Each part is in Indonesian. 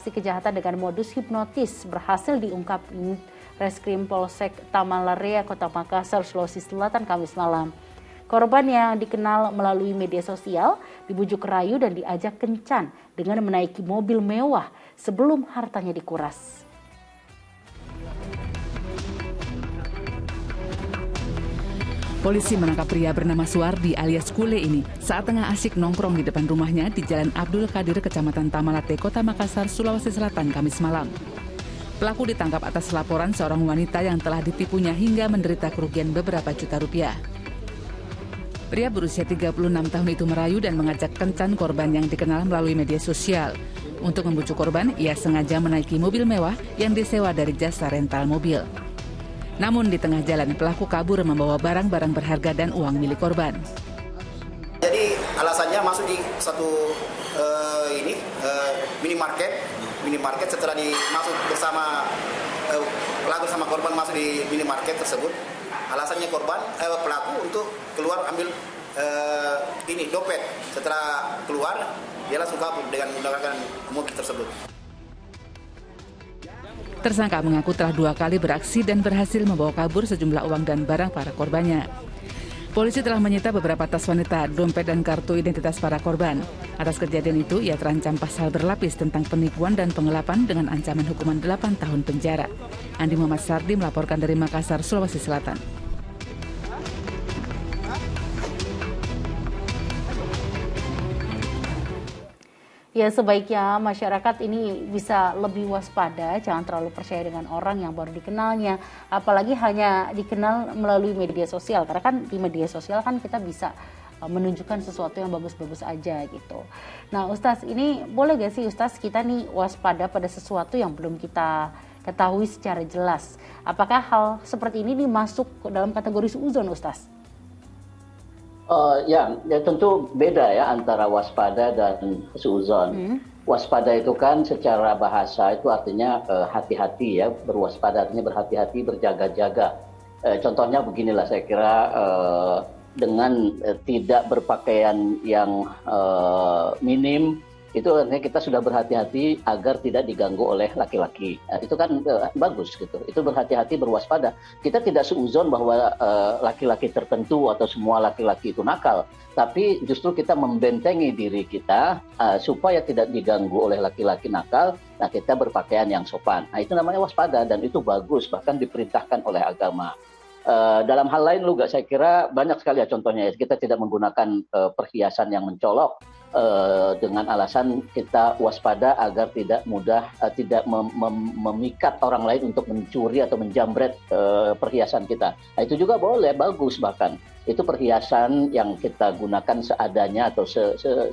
Kejahatan dengan modus hipnotis berhasil diungkap Reskrim Polsek Tamalarea, Kota Makassar, Sulawesi Selatan, Kamis malam. Korban yang dikenal melalui media sosial dibujuk rayu dan diajak kencan dengan menaiki mobil mewah sebelum hartanya dikuras. Polisi menangkap pria bernama Suardi alias Kule ini saat tengah asyik nongkrong di depan rumahnya di Jalan Abdul Qadir, Kecamatan Tamalate, Kota Makassar, Sulawesi Selatan, Kamis malam. Pelaku ditangkap atas laporan seorang wanita yang telah ditipunya hingga menderita kerugian beberapa juta rupiah. Pria berusia 36 tahun itu merayu dan mengajak kencan korban yang dikenal melalui media sosial. Untuk membujuk korban, ia sengaja menaiki mobil mewah yang disewa dari jasa rental mobil. Namun di tengah jalan pelaku kabur membawa barang-barang berharga dan uang milik korban. Jadi alasannya masuk di satu minimarket setelah masuk bersama pelaku sama korban masuk di minimarket tersebut. Alasannya pelaku untuk keluar ambil dompet. Setelah keluar dia langsung kabur dengan menggunakan mobil tersebut. Tersangka mengaku telah 2 kali beraksi dan berhasil membawa kabur sejumlah uang dan barang para korbannya. Polisi telah menyita beberapa tas wanita, dompet dan kartu identitas para korban. Atas kejadian itu, ia terancam pasal berlapis tentang penipuan dan penggelapan dengan ancaman hukuman 8 tahun penjara. Andi Muhammad Sardi melaporkan dari Makassar, Sulawesi Selatan. Ya, sebaiknya masyarakat ini bisa lebih waspada, jangan terlalu percaya dengan orang yang baru dikenalnya, apalagi hanya dikenal melalui media sosial, karena kan di media sosial kan kita bisa menunjukkan sesuatu yang bagus-bagus aja gitu. Nah Ustaz, ini boleh gak sih Ustaz kita nih waspada pada sesuatu yang belum kita ketahui secara jelas? Apakah hal seperti ini masuk dalam kategori suudzon, Ustaz? Ya tentu beda ya antara waspada dan suudzon. Waspada itu kan secara bahasa itu artinya hati-hati ya, berwaspada artinya berhati-hati, berjaga-jaga. Contohnya beginilah saya kira dengan tidak berpakaian yang minim, itu artinya kita sudah berhati-hati agar tidak diganggu oleh laki-laki. Itu kan bagus gitu. Itu berhati-hati, berwaspada. Kita tidak suudzon bahwa laki-laki tertentu atau semua laki-laki itu nakal, tapi justru kita membentengi diri kita supaya tidak diganggu oleh laki-laki nakal. Nah, kita berpakaian yang sopan. Nah, itu namanya waspada dan itu bagus, bahkan diperintahkan oleh agama. Dalam hal lain juga saya kira banyak sekali ya contohnya ya. Kita tidak menggunakan perhiasan yang mencolok dengan alasan kita waspada agar tidak mudah memikat orang lain untuk mencuri atau menjamret perhiasan kita. Nah, itu juga boleh, bagus bahkan. Itu perhiasan yang kita gunakan seadanya atau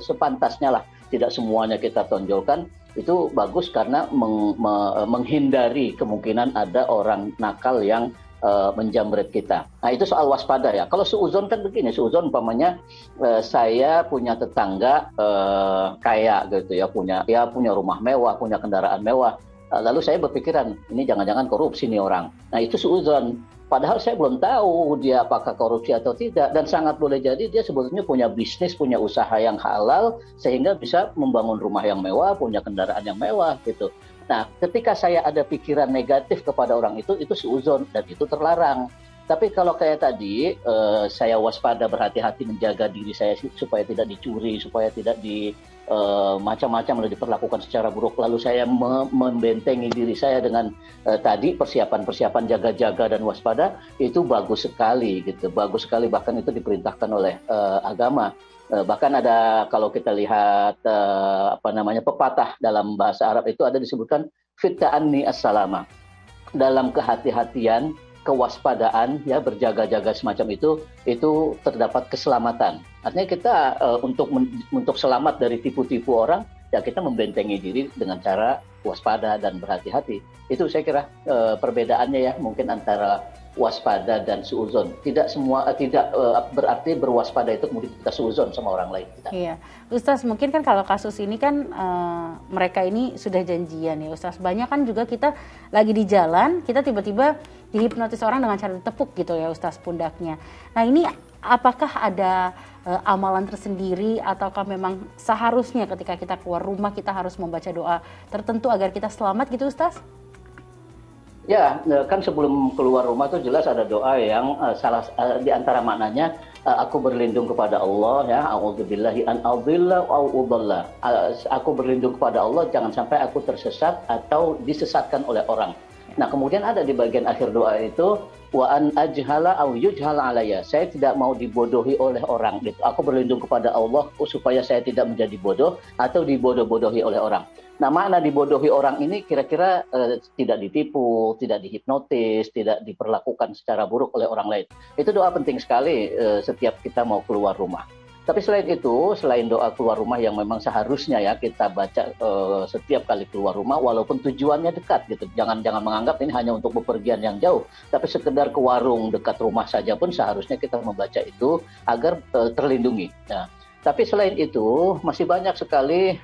sepantasnya lah. Tidak semuanya kita tonjolkan. Itu bagus karena menghindari kemungkinan ada orang nakal yang menjamret kita. Nah, itu soal waspada ya. Kalau suudzon kan begini, suudzon umpamanya saya punya tetangga kaya gitu ya, punya rumah mewah, punya kendaraan mewah. Lalu saya berpikiran, ini jangan-jangan korupsi nih orang. Nah, itu suudzon. Padahal saya belum tahu dia apakah korupsi atau tidak, dan sangat boleh jadi dia sebetulnya punya bisnis, punya usaha yang halal sehingga bisa membangun rumah yang mewah, punya kendaraan yang mewah gitu. Nah, ketika saya ada pikiran negatif kepada orang itu suudzon dan itu terlarang. Tapi kalau kayak tadi, saya waspada, berhati-hati menjaga diri saya supaya tidak dicuri, supaya tidak macam-macam diperlakukan secara buruk. Lalu saya membentengi diri saya dengan tadi persiapan-persiapan jaga-jaga dan waspada, itu bagus sekali gitu. Bagus sekali, bahkan itu diperintahkan oleh agama. Bahkan ada, kalau kita lihat pepatah dalam bahasa Arab itu ada disebutkan fit ta'anni as-salama. Dalam kehati-hatian, kewaspadaan ya, berjaga-jaga semacam itu terdapat keselamatan. Artinya kita untuk selamat dari tipu-tipu orang ya, kita membentengi diri dengan cara waspada dan berhati-hati. Itu saya kira perbedaannya ya, mungkin antara waspada dan suudzon. Tidak berarti berwaspada itu kemudian kita suudzon sama orang lain. Iya, Ustaz, mungkin kan kalau kasus ini kan mereka ini sudah janjian ya Ustaz. Banyak kan juga kita lagi di jalan, kita tiba-tiba dihipnotis orang dengan cara ditepuk gitu ya Ustaz pundaknya. Nah, ini apakah ada amalan tersendiri ataukah memang seharusnya ketika kita keluar rumah kita harus membaca doa tertentu agar kita selamat gitu Ustaz? Ya, kan sebelum keluar rumah tuh jelas ada doa yang di antara maknanya aku berlindung kepada Allah ya, a'udzubillahi an adilla au udalla. Aku berlindung kepada Allah jangan sampai aku tersesat atau disesatkan oleh orang. Nah, kemudian ada di bagian akhir doa itu wa an ajhala au yujhala alayya. Saya tidak mau dibodohi oleh orang gitu. Aku berlindung kepada Allah supaya saya tidak menjadi bodoh atau dibodoh-bodohi oleh orang. Nah, makna dibodohi orang ini kira-kira tidak ditipu, tidak dihipnotis, tidak diperlakukan secara buruk oleh orang lain. Itu doa penting sekali setiap kita mau keluar rumah. Tapi selain itu, selain doa keluar rumah yang memang seharusnya ya kita baca setiap kali keluar rumah, walaupun tujuannya dekat gitu. Jangan menganggap ini hanya untuk bepergian yang jauh, tapi sekedar ke warung dekat rumah saja pun seharusnya kita membaca itu agar terlindungi. Nah, tapi selain itu masih banyak sekali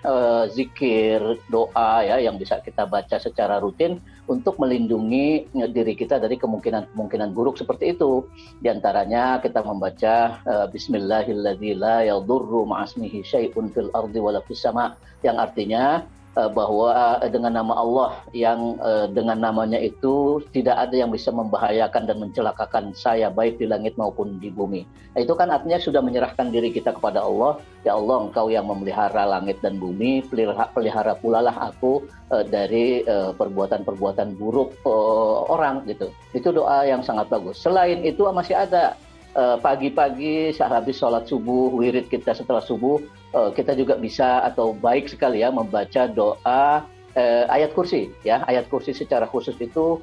zikir, doa ya yang bisa kita baca secara rutin untuk melindungi diri kita dari kemungkinan buruk seperti itu. Di antaranya kita membaca Bismillahilladzi la yadurru ma'asmihi syai'un fil ardi wala fis sama, yang artinya bahwa dengan nama Allah yang dengan namanya itu tidak ada yang bisa membahayakan dan mencelakakan saya baik di langit maupun di bumi. Nah, itu kan artinya sudah menyerahkan diri kita kepada Allah. Ya Allah, Engkau yang memelihara langit dan bumi, pelihara pula lah aku dari perbuatan-perbuatan buruk orang gitu. Itu doa yang sangat bagus. Selain itu masih ada pagi-pagi habis sholat subuh, wirid kita setelah subuh, kita juga bisa atau baik sekali ya membaca doa ayat kursi ya. Ayat kursi secara khusus itu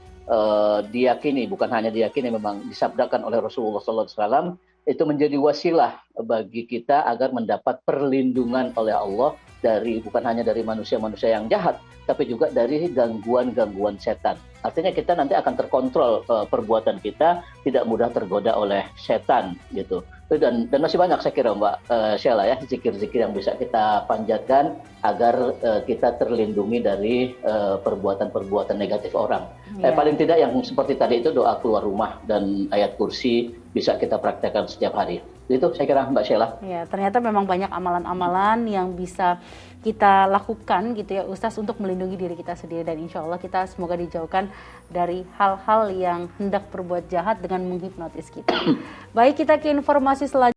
diyakini, bukan hanya diyakini, memang disabdakan oleh Rasulullah SAW, itu menjadi wasilah bagi kita agar mendapat perlindungan oleh Allah dari bukan hanya dari manusia-manusia yang jahat, tapi juga dari gangguan-gangguan setan. Artinya kita nanti akan terkontrol perbuatan kita, tidak mudah tergoda oleh setan gitu. Dan masih banyak saya kira Mbak Sheila ya, zikir-zikir yang bisa kita panjatkan agar kita terlindungi dari perbuatan-perbuatan negatif orang. Paling tidak yang seperti tadi itu doa keluar rumah dan ayat kursi bisa kita praktekkan setiap hari. Itu saya kira Mbak Sheila. Ya, ternyata memang banyak amalan-amalan yang bisa kita lakukan gitu ya Ustaz untuk melindungi diri kita sendiri, dan insya Allah kita semoga dijauhkan dari hal-hal yang hendak berbuat jahat dengan menghipnotis kita. Baik, kita ke informasi selanjutnya.